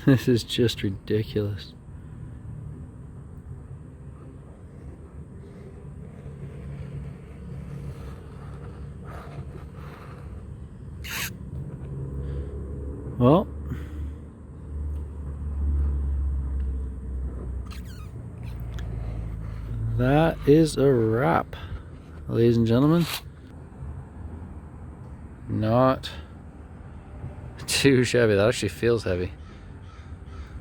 This is just ridiculous. Well, that is a wrap, ladies and gentlemen. Not too shabby. That actually feels heavy.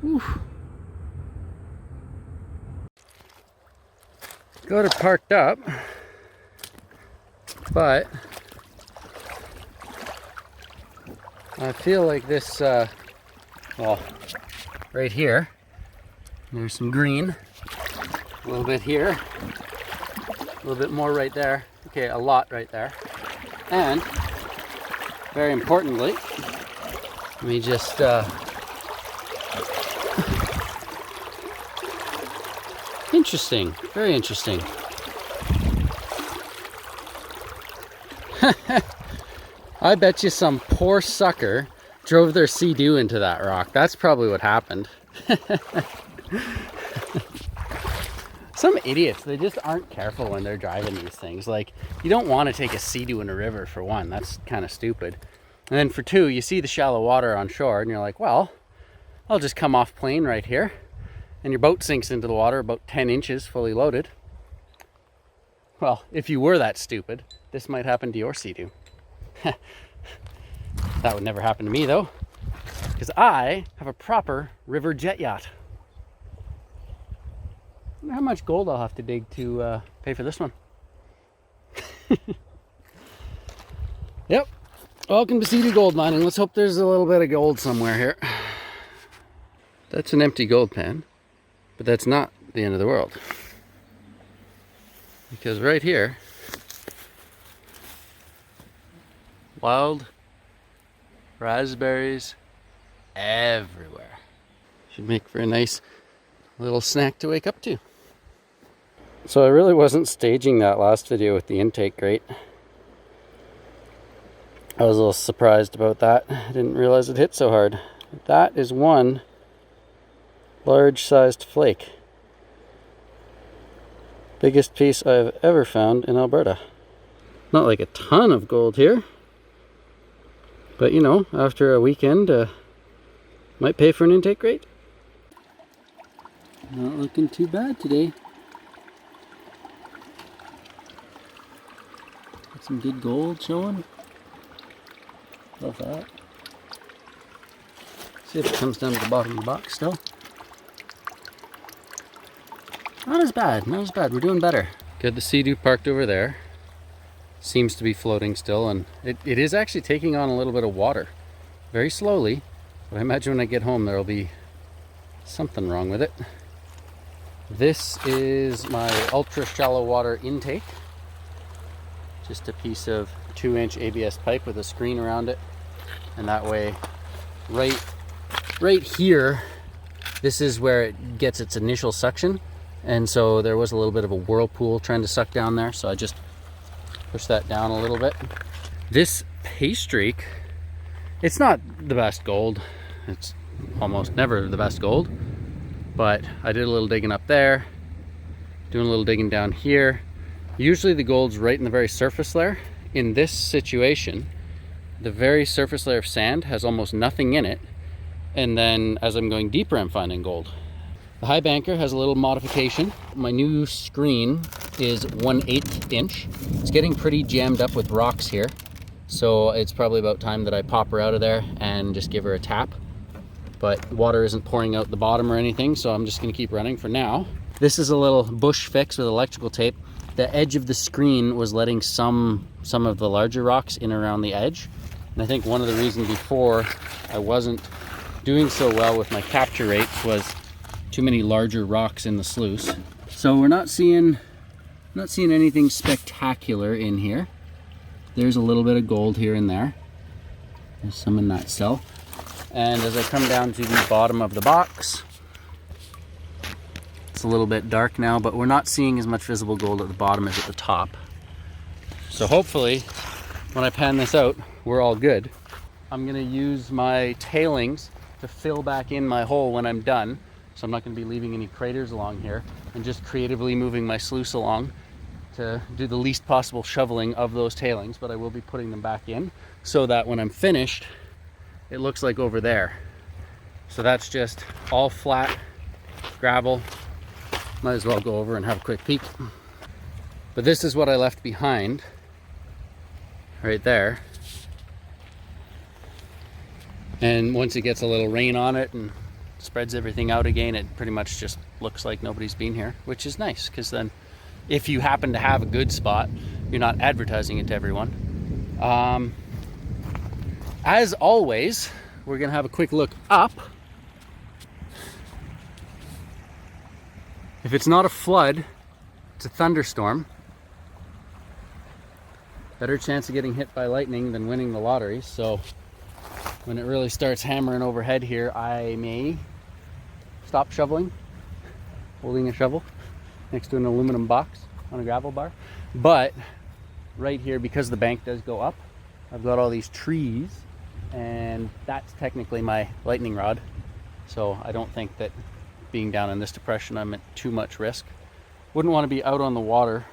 Whew. Got it parked up, but I feel like this, well, right here, there's some green, a little bit here, a little bit more right there, okay, a lot right there, and very importantly, let me just, interesting, very interesting. I bet you some poor sucker drove their Seadoo into that rock. That's probably what happened. Some idiots, they just aren't careful when they're driving these things. Like, you don't want to take a Seadoo in a river, for one. That's kind of stupid. And then for two, you see the shallow water on shore and you're like, well, I'll just come off plane right here. And your boat sinks into the water about 10 inches fully loaded. Well, if you were that stupid, this might happen to your Seadoo. That would never happen to me though, because I have a proper river jet yacht. I wonder how much gold I'll have to dig to pay for this one. Yep, welcome to Seadoo gold mining. Let's hope there's a little bit of gold somewhere here. That's an empty gold pan, but that's not the end of the world. Because right here, wild raspberries everywhere. Should make for a nice little snack to wake up to. So I really wasn't staging that last video with the intake grate. I was a little surprised about that. I didn't realize it hit so hard. That is one large sized flake. Biggest piece I've ever found in Alberta. Not like a ton of gold here, but you know, after a weekend, might pay for an intake grate. Not looking too bad today. Got some good gold showing. Love that. See if it comes down to the bottom of the box still. Not as bad, not as bad. We're doing better. Got the Seadoo parked over there. Seems to be floating still, and it is actually taking on a little bit of water. Very slowly, but I imagine when I get home there'll be something wrong with it. This is my ultra shallow water intake. Just a piece of 2-inch ABS pipe with a screen around it. And that way, right here, this is where it gets its initial suction. And so there was a little bit of a whirlpool trying to suck down there, so I just pushed that down a little bit. This pay streak, it's not the best gold. It's almost never the best gold, but I did a little digging up there, doing a little digging down here. Usually the gold's right in the very surface layer. In this situation, the very surface layer of sand has almost nothing in it, and then as I'm going deeper, I'm finding gold. The highbanker has a little modification. My new screen is 1/8 inch. It's getting pretty jammed up with rocks here, so it's probably about time that I pop her out of there and just give her a tap. But water isn't pouring out the bottom or anything, so I'm just gonna keep running for now. This is a little bush fix with electrical tape. The edge of the screen was letting some of the larger rocks in around the edge. And I think one of the reasons before I wasn't doing so well with my capture rate was too many larger rocks in the sluice. So we're not seeing anything spectacular in here. There's a little bit of gold here and there. There's some in that cell. And as I come down to the bottom of the box, it's a little bit dark now, but we're not seeing as much visible gold at the bottom as at the top. So hopefully, when I pan this out, we're all good. I'm gonna use my tailings to fill back in my hole when I'm done. So I'm not going to be leaving any craters along here, and just creatively moving my sluice along to do the least possible shoveling of those tailings, but I will be putting them back in so that when I'm finished, it looks like over there. So that's just all flat gravel. Might as well go over and have a quick peek. But this is what I left behind right there. And once it gets a little rain on it and spreads everything out again, it pretty much just looks like nobody's been here, which is nice, because then if you happen to have a good spot, you're not advertising it to everyone. As always, we're gonna have a quick look up. If it's not a flood, it's a thunderstorm. Better chance of getting hit by lightning than winning the lottery. So when it really starts hammering overhead here, I may stop shoveling, holding a shovel next to an aluminum box on a gravel bar. But right here, because the bank does go up, I've got all these trees, and that's technically my lightning rod. So I don't think that being down in this depression, I'm at too much risk. Wouldn't want to be out on the water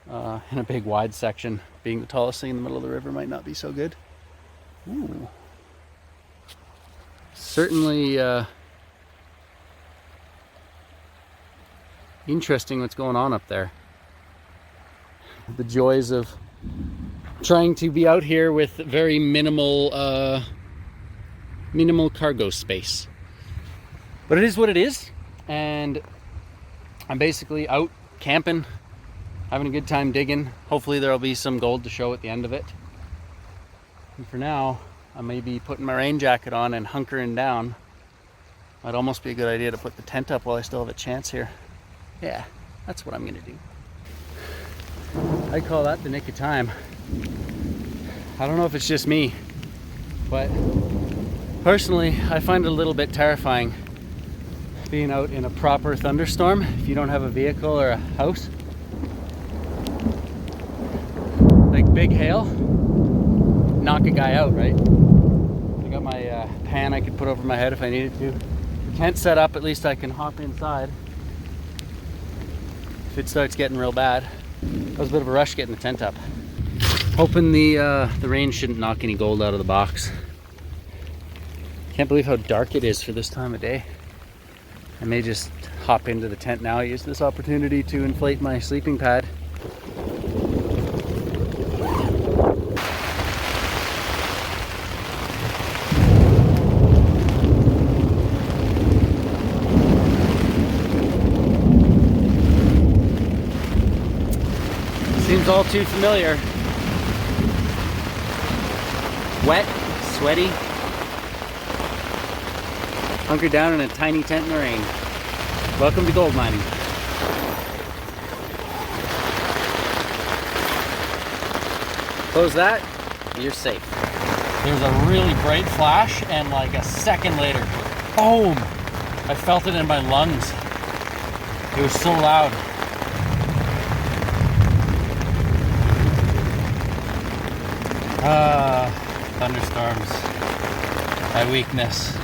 in a big wide section. Being the tallest thing in the middle of the river might not be so good. Ooh. Certainly interesting what's going on up there. The joys of trying to be out here with very minimal cargo space. But it is what it is, and I'm basically out camping, having a good time digging. Hopefully there'll be some gold to show at the end of it. And for now, I may be putting my rain jacket on and hunkering down. Might almost be a good idea to put the tent up while I still have a chance here. Yeah, that's what I'm gonna do. I call that the nick of time. I don't know if it's just me, but personally, I find it a little bit terrifying being out in a proper thunderstorm if you don't have a vehicle or a house. Like big hail, knock a guy out, right? I got my pan I could put over my head if I needed to. The tent set up, at least I can hop inside if it starts getting real bad. That was a bit of a rush getting the tent up. Hoping the rain shouldn't knock any gold out of the box. Can't believe how dark it is for this time of day. I may just hop into the tent now, use this opportunity to inflate my sleeping pad. Seems all too familiar. Wet, sweaty. Hunkered down in a tiny tent in the rain. Welcome to gold mining. Close that, you're safe. There's a really bright flash, and like a second later, boom! I felt it in my lungs. It was so loud. Thunderstorms. My weakness.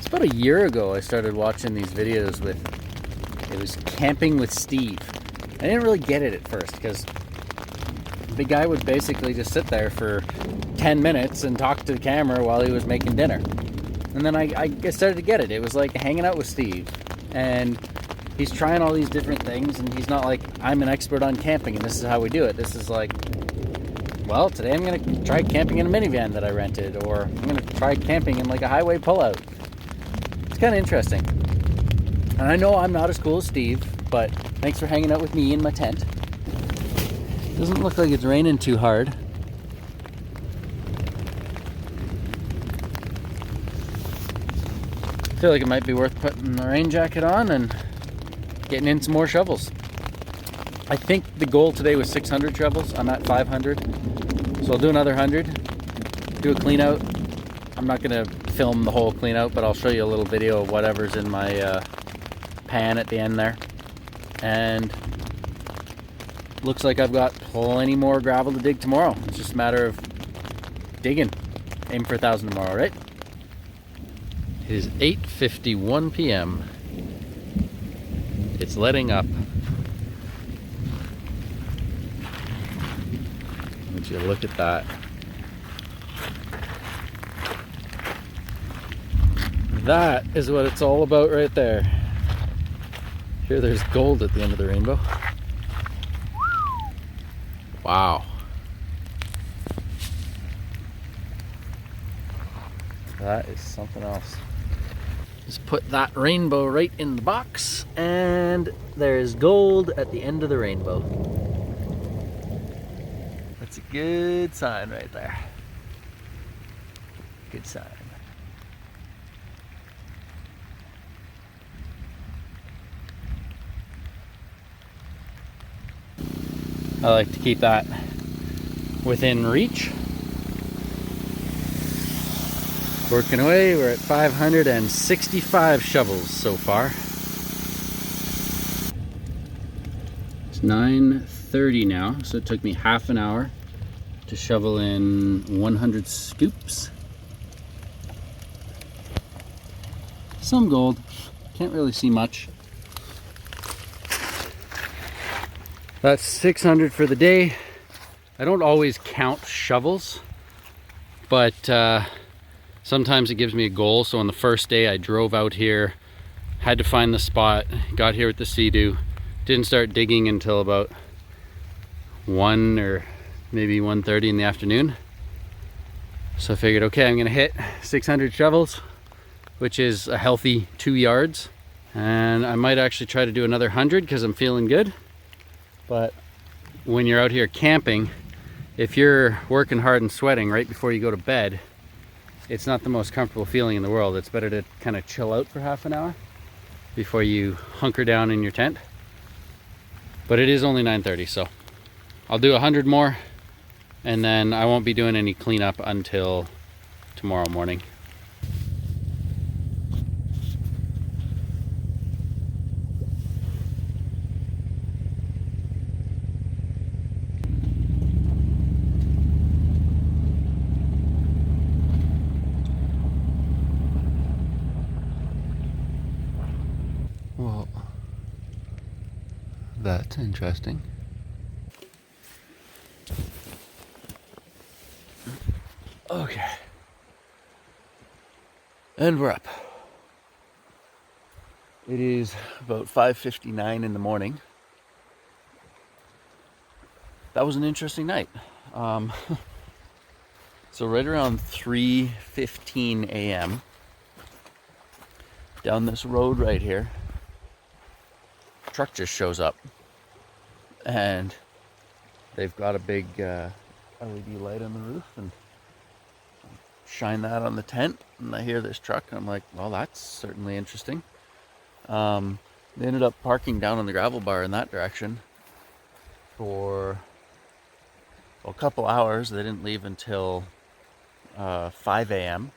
About a year ago I started watching these videos with, it was Camping with Steve. I didn't really get it at first because the guy would basically just sit there for 10 minutes and talk to the camera while he was making dinner. And then I started to get it. It was like hanging out with Steve, and he's trying all these different things, and he's not like, I'm an expert on camping and this is how we do it. This is like, well, today I'm going to try camping in a minivan that I rented, or I'm going to try camping in like a highway pullout. It's kind of interesting. And I know I'm not as cool as Steve, but thanks for hanging out with me in my tent. Doesn't look like it's raining too hard. I feel like it might be worth putting the rain jacket on and getting in some more shovels. I think the goal today was 600 shovels. I'm at 500. So I'll do another 100. Do a clean out. I'm not going to film the whole clean out, but I'll show you a little video of whatever's in my pan at the end there. And looks like I've got plenty more gravel to dig tomorrow. It's just a matter of digging. Aim for 1,000 tomorrow, right? It is 8:51 p.m. It's letting up. Would you look at that? That is what it's all about right there. Here there's gold at the end of the rainbow. Wow. That is something else. Just put that rainbow right in the box, and there's gold at the end of the rainbow. That's a good sign right there. Good sign. I like to keep that within reach. Working away, we're at 565 shovels so far. It's 9:30 now, so it took me half an hour to shovel in 100 scoops. Some gold, can't really see much. That's 600 for the day. I don't always count shovels, but sometimes it gives me a goal. So on the first day I drove out here, had to find the spot, got here with the Seadoo, didn't start digging until about 1 or maybe 1:30 in the afternoon. So I figured, okay, I'm gonna hit 600 shovels, which is a healthy 2 yards. And I might actually try to do another 100 because I'm feeling good. But when you're out here camping, if you're working hard and sweating right before you go to bed, it's not the most comfortable feeling in the world. It's better to kind of chill out for half an hour before you hunker down in your tent. But it is only 9:30, so I'll do 100 more, and then I won't be doing any cleanup until tomorrow morning. Well, that's interesting. Okay. And we're up. It is about 5:59 in the morning. That was an interesting night. So right around 3:15 a.m. down this road right here, truck just shows up, and they've got a big LED light on the roof, and shine that on the tent, and I hear this truck, and I'm like, well, that's certainly interesting. They ended up parking down on the gravel bar in that direction for a couple hours. They didn't leave until 5 a.m.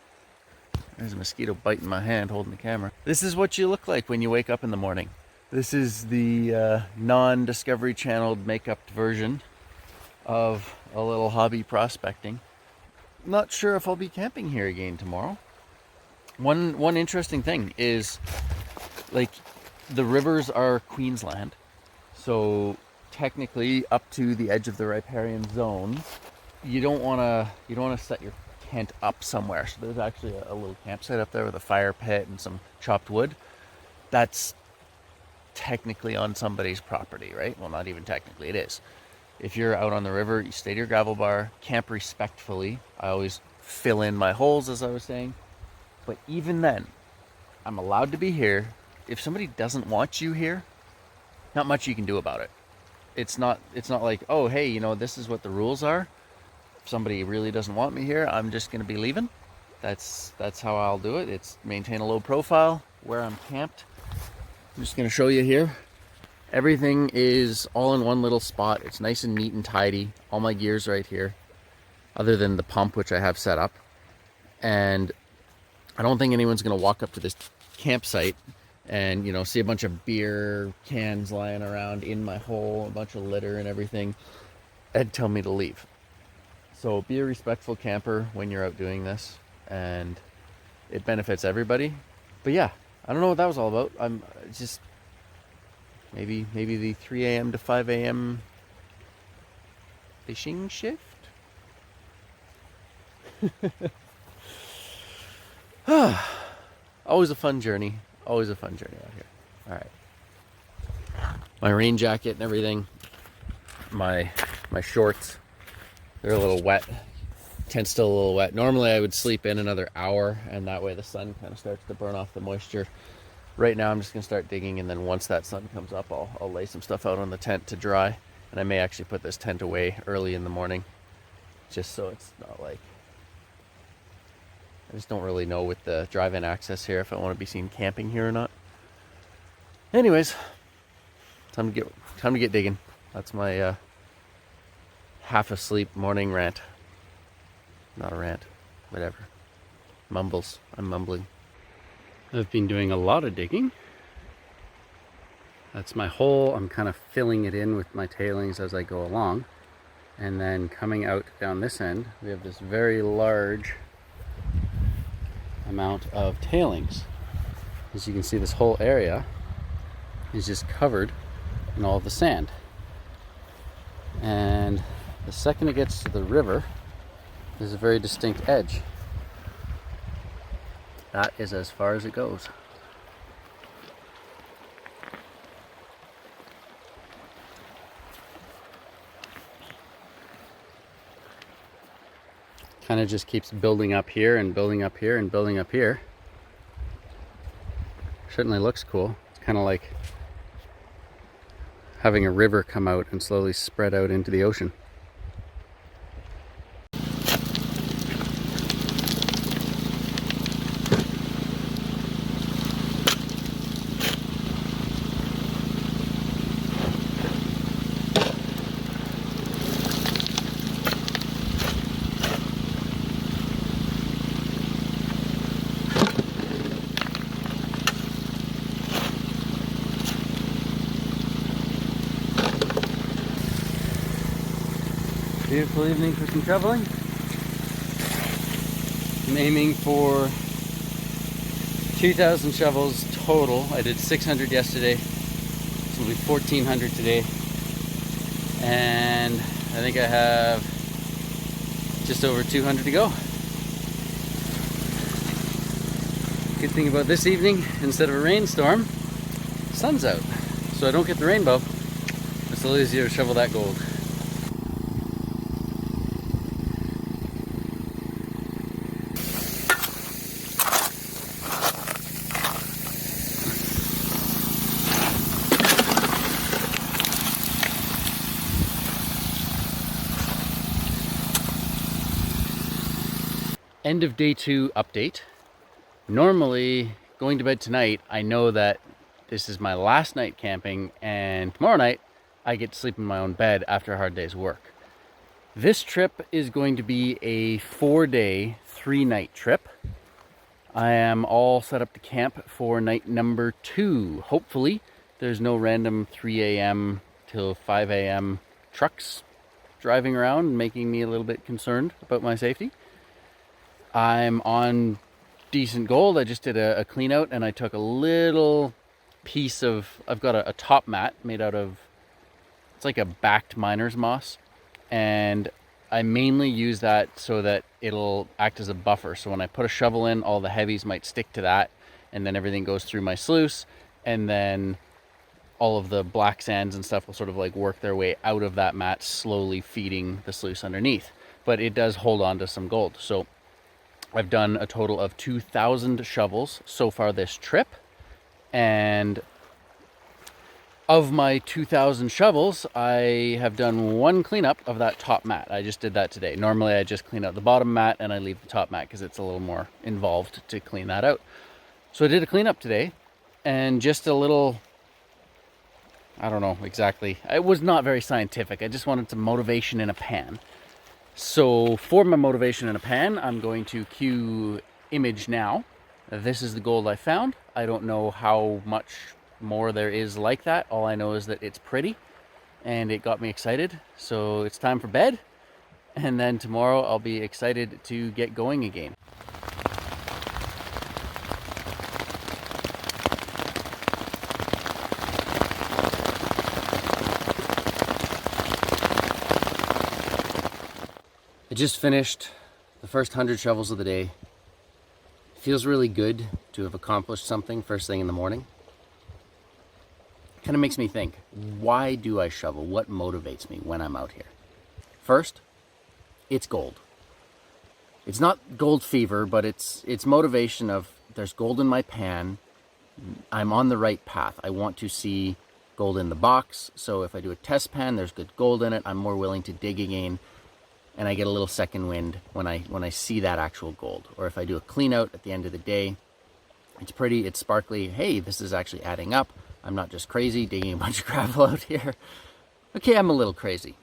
There's a mosquito biting my hand holding the camera. This is what you look like when you wake up in the morning. This is the non-Discovery Channeled make-up version of a little hobby prospecting. Not sure if I'll be camping here again tomorrow. One interesting thing is, like, the rivers are Queensland, so technically up to the edge of the riparian zone, you don't want to set your tent up somewhere. So there's actually a little campsite up there with a fire pit and some chopped wood. That's technically on somebody's property, right? Well, not even technically, it is. If you're out on the river, you stay to your gravel bar, camp respectfully. I always fill in my holes, as I was saying. But even then, I'm allowed to be here. If somebody doesn't want you here, not much you can do about it. It's not like, oh, hey, you know, this is what the rules are. If somebody really doesn't want me here, I'm just going to be leaving. That's how I'll do it. It's maintain a low profile where I'm camped. I'm just going to show you here. Everything is all in one little spot. It's nice and neat and tidy. All my gear's right here, other than the pump, which I have set up. And I don't think anyone's going to walk up to this campsite and, you know, see a bunch of beer cans lying around in my hole, a bunch of litter and everything, and tell me to leave. So be a respectful camper when you're out doing this, and it benefits everybody. But yeah, I don't know what that was all about. I'm just maybe the 3 a.m. to 5 a.m. fishing shift. Always a fun journey. Always a fun journey out here. All right. My rain jacket and everything. My shorts. They're a little wet. Tent's still a little wet. Normally I would sleep in another hour, and that way the sun kind of starts to burn off the moisture. Right now I'm just gonna start digging, and then once that sun comes up, I'll lay some stuff out on the tent to dry. And I may actually put this tent away early in the morning, just so it's not like, I just don't really know with the drive-in access here if I want to be seen camping here or not. Anyways, time to get digging. That's my half asleep morning rant. Not a rant, whatever. Mumbles. I'm mumbling. I've been doing a lot of digging. That's my hole. I'm kind of filling it in with my tailings as I go along. And then coming out down this end, we have this very large amount of tailings. As you can see, this whole area is just covered in all of the sand. And the second it gets to the river, there's a very distinct edge. That is as far as it goes. Kind of just keeps building up here and building up here and building up here. Certainly looks cool. It's kind of like having a river come out and slowly spread out into the ocean. Beautiful evening for some shoveling. I'm aiming for 2,000 shovels total. I did 600 yesterday, so it'll be 1,400 today. And I think I have just over 200 to go. Good thing about this evening, instead of a rainstorm, the sun's out. So I don't get the rainbow. It's a little easier to shovel that gold. End of day 2 update. Normally, going to bed tonight, I know that this is my last night camping, and tomorrow night I get to sleep in my own bed after a hard day's work. This trip is going to be a 4-day, 3-night trip. I am all set up to camp for night number 2. Hopefully, there's no random 3 a.m. till 5 a.m. trucks driving around, making me a little bit concerned about my safety. I'm on decent gold. I just did a clean out, and I took a little piece of, I've got a top mat made out of, it's like a backed miner's moss, and I mainly use that so that it'll act as a buffer. So when I put a shovel in, all the heavies might stick to that, and then everything goes through my sluice, and then all of the black sands and stuff will sort of like work their way out of that mat, slowly feeding the sluice underneath. But it does hold on to some gold. So I've done a total of 2,000 shovels so far this trip, and of my 2,000 shovels, I have done 1 cleanup of that top mat. I just did that today. Normally I just clean out the bottom mat and I leave the top mat because it's a little more involved to clean that out. So I did a cleanup today, and just a little, I don't know exactly, it was not very scientific. I just wanted some motivation in a pan. So for my motivation in a pan, I'm going to cue image now, This is the gold I found. I don't know how much more there is like that. All I know is that it's pretty and it got me excited. So it's time for bed. And then tomorrow I'll be excited to get going again. I just finished the first 100 shovels of the day. It feels really good to have accomplished something first thing in the morning. Kind of makes me think, why do I shovel? What motivates me when I'm out here? First, it's gold. It's not gold fever, but it's motivation of there's gold in my pan. I'm on the right path. I want to see gold in the box. So if I do a test pan, there's good gold in it. I'm more willing to dig again. And I get a little second wind when I see that actual gold. Or if I do a clean out at the end of the day, it's pretty, it's sparkly. Hey, this is actually adding up. I'm not just crazy digging a bunch of gravel out here. Okay, I'm a little crazy,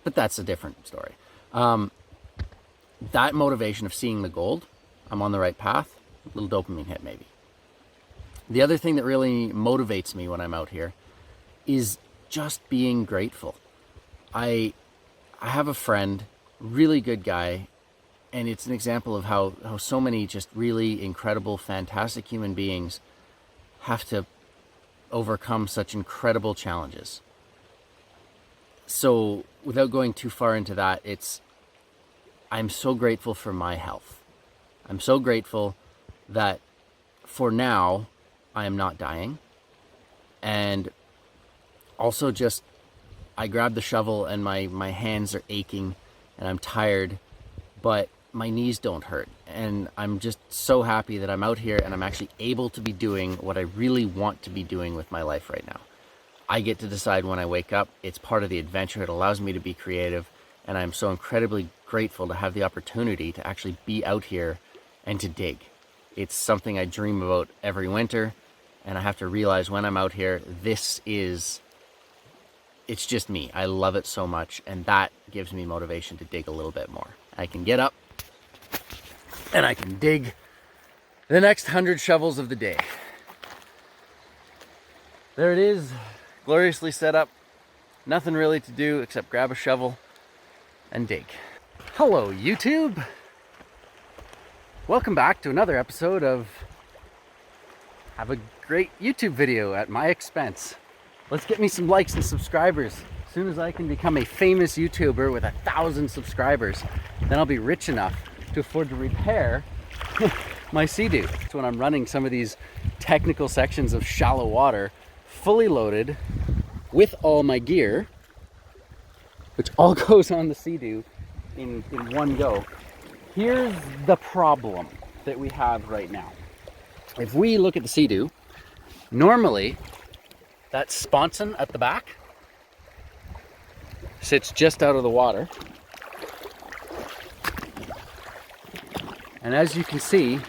but that's a different story. That motivation of seeing the gold, I'm on the right path, a little dopamine hit maybe. The other thing that really motivates me when I'm out here is just being grateful. I have a friend, really good guy, and it's an example of how so many just really incredible, fantastic human beings have to overcome such incredible challenges. So without going too far into that, I'm so grateful for my health. I'm so grateful that for now, I am not dying. And also just, I grabbed the shovel and my hands are aching and I'm tired, but my knees don't hurt. And I'm just so happy that I'm out here and I'm actually able to be doing what I really want to be doing with my life right now. I get to decide when I wake up. It's part of the adventure. It allows me to be creative. And I'm so incredibly grateful to have the opportunity to actually be out here and to dig. It's something I dream about every winter. And I have to realize when I'm out here, it's just me. I love it so much, and that gives me motivation to dig a little bit more. I can get up and I can dig the next 100 shovels of the day. There it is, gloriously set up. Nothing really to do except grab a shovel and dig. Hello, YouTube. Welcome back to another episode of Have a Great YouTube Video at My Expense. Let's get me some likes and subscribers. As soon as I can become a famous YouTuber with 1,000 subscribers, then I'll be rich enough to afford to repair my Seadoo. So when I'm running some of these technical sections of shallow water, fully loaded with all my gear, which all goes on the Seadoo in one go. Here's the problem that we have right now. If we look at the Seadoo, normally that sponson at the back sits just out of the water. And as you can see,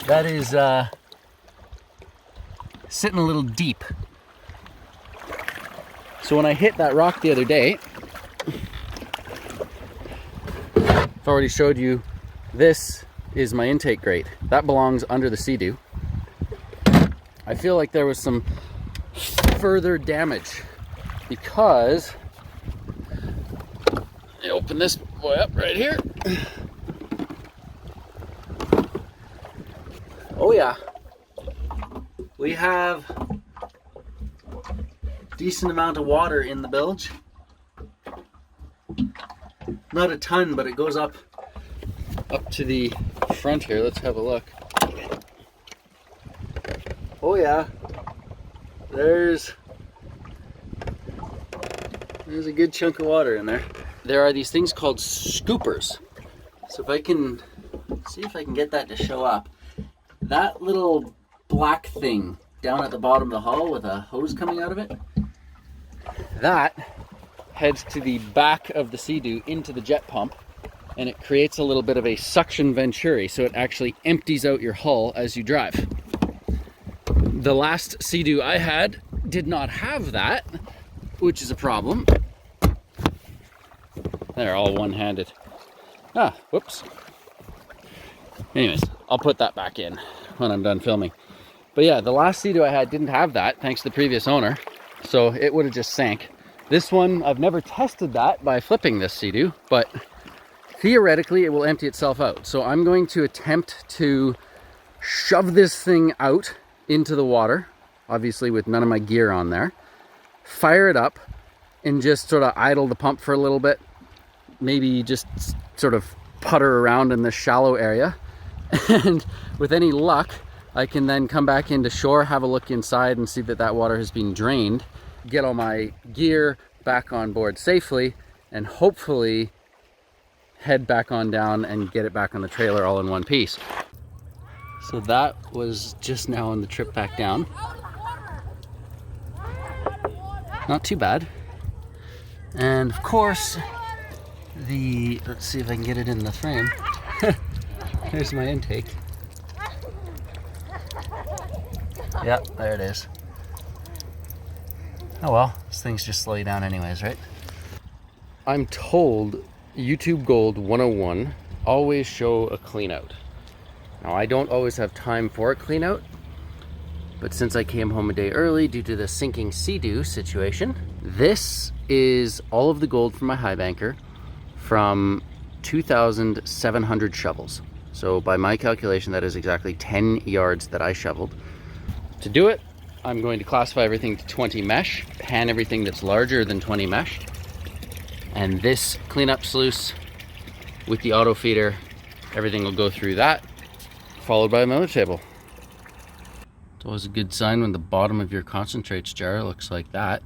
that is sitting a little deep. So when I hit that rock the other day, I've already showed you, this is my intake grate. That belongs under the Seadoo. I feel like there was some further damage because I open this boy up right here. Oh yeah, we have a decent amount of water in the bilge. Not a ton, but it goes up to the front here. Let's have a look. Oh yeah, there's a good chunk of water in there. There are these things called scoopers. So if I can see if I can get that to show up. That little black thing down at the bottom of the hull with a hose coming out of it, that heads to the back of the Seadoo into the jet pump, and it creates a little bit of a suction venturi, so it actually empties out your hull as you drive. The last Seadoo I had did not have that, which is a problem. They're all one-handed. Whoops. Anyways, I'll put that back in when I'm done filming. But yeah, the last Seadoo I had didn't have that, thanks to the previous owner. So it would have just sank. This one, I've never tested that by flipping this Seadoo, but theoretically it will empty itself out. So I'm going to attempt to shove this thing out into the water, obviously with none of my gear on there, fire it up, and just sort of idle the pump for a little bit. Maybe just sort of putter around in this shallow area. And with any luck, I can then come back into shore, have a look inside and see that that water has been drained, get all my gear back on board safely, and hopefully head back on down and get it back on the trailer all in one piece. So that was just now on the trip back down. Not too bad. And of course, let's see if I can get it in the frame. There's my intake. Yeah, there it is. Oh well, this thing's just slow you down anyways, right? I'm told YouTube Gold 101 always show a clean out. Now I don't always have time for a clean out, but since I came home a day early due to the sinking Seadoo situation, this is all of the gold from my highbanker from 2,700 shovels. So by my calculation, that is exactly 10 yards that I shoveled. To do it, I'm going to classify everything to 20 mesh, pan everything that's larger than 20 mesh, and this cleanup sluice with the auto feeder, everything will go through that, followed by a miller table. It's always a good sign when the bottom of your concentrates jar looks like that.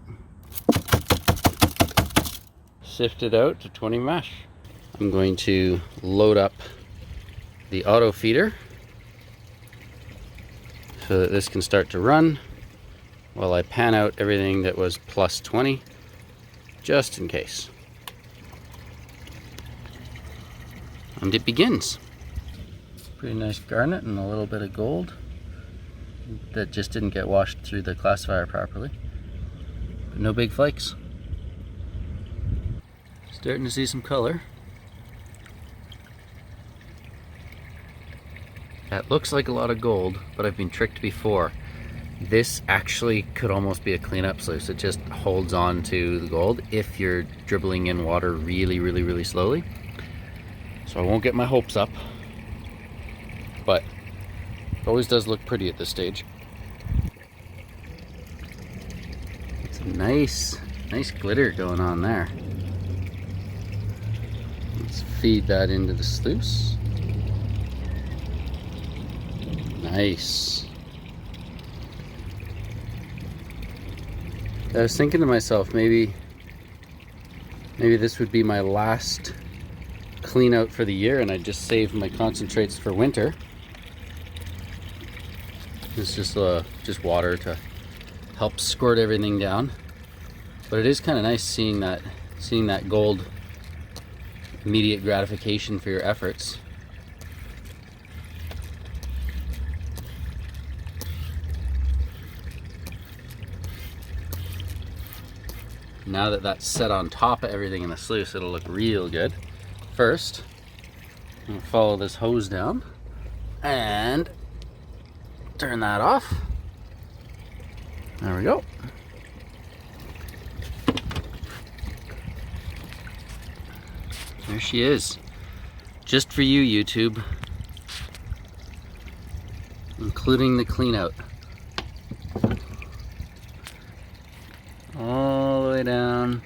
Sift it out to 20 mesh. I'm going to load up the auto feeder so that this can start to run while I pan out everything that was plus 20, just in case. And it begins. Pretty nice garnet and a little bit of gold that just didn't get washed through the classifier properly. But no big flakes. Starting to see some color. That looks like a lot of gold, but I've been tricked before. This actually could almost be a cleanup sluice. It just holds on to the gold if you're dribbling in water really, really, really slowly. So I won't get my hopes up, but it always does look pretty at this stage. It's a nice glitter going on there. Let's feed that into the sluice. Nice. I was thinking to myself, maybe this would be my last clean out for the year and I just save my concentrates for winter. It's just water to help squirt everything down. But it is kind of nice seeing that gold, immediate gratification for your efforts. Now that that's set on top of everything in the sluice, it'll look real good. First, I'm gonna follow this hose down and turn that off. There we go. There she is. Just for you, YouTube. Including the clean out. All the way down.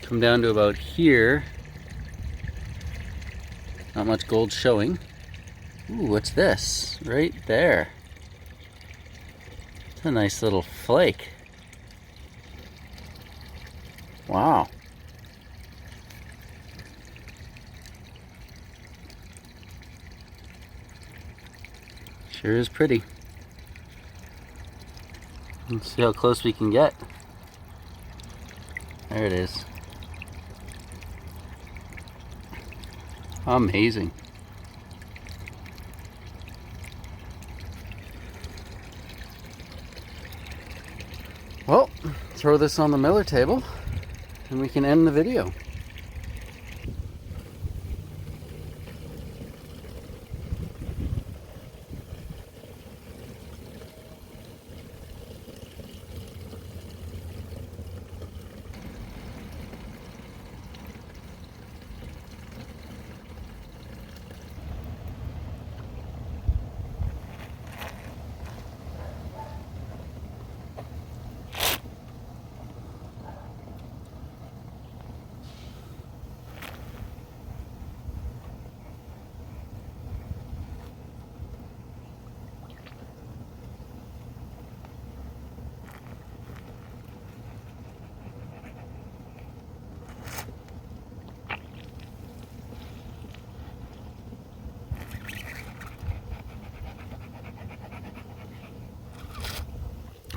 Come down to about here. Not much gold showing. Ooh, what's this? Right there. It's a nice little flake. Wow. Sure is pretty. Let's see how close we can get. There it is. Amazing. Well, throw this on the miller table and we can end the video.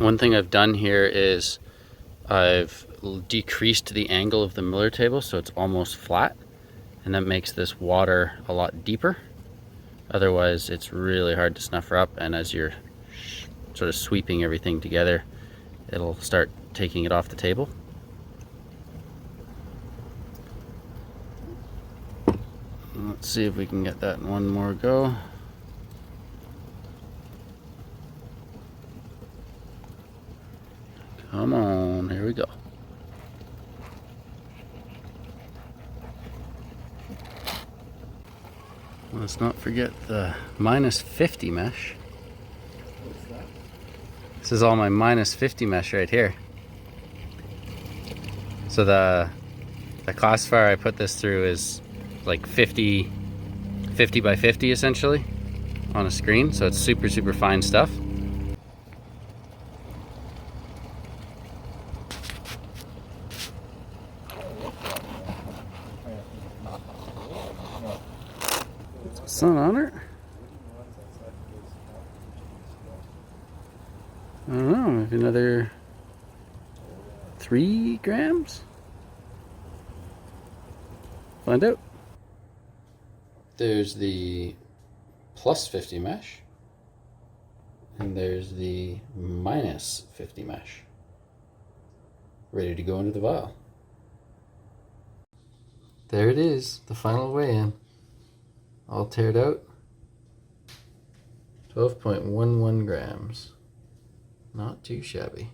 One thing I've done here is I've decreased the angle of the miller table so it's almost flat, and that makes this water a lot deeper. Otherwise it's really hard to snuff her up, and as you're sort of sweeping everything together, it'll start taking it off the table. Let's see if we can get that in one more go. Come on, here we go. Let's not forget the -50 mesh. What's that? This is all my -50 mesh right here. So the classifier I put this through is like 50 by 50 essentially on a screen, so it's super fine stuff. Sun on her? I don't know, maybe another 3 grams? Find out. There's the +50 mesh, and there's the -50 mesh, ready to go into the vial. There it is, the final weigh-in. All tared out. 12.11 grams. Not too shabby.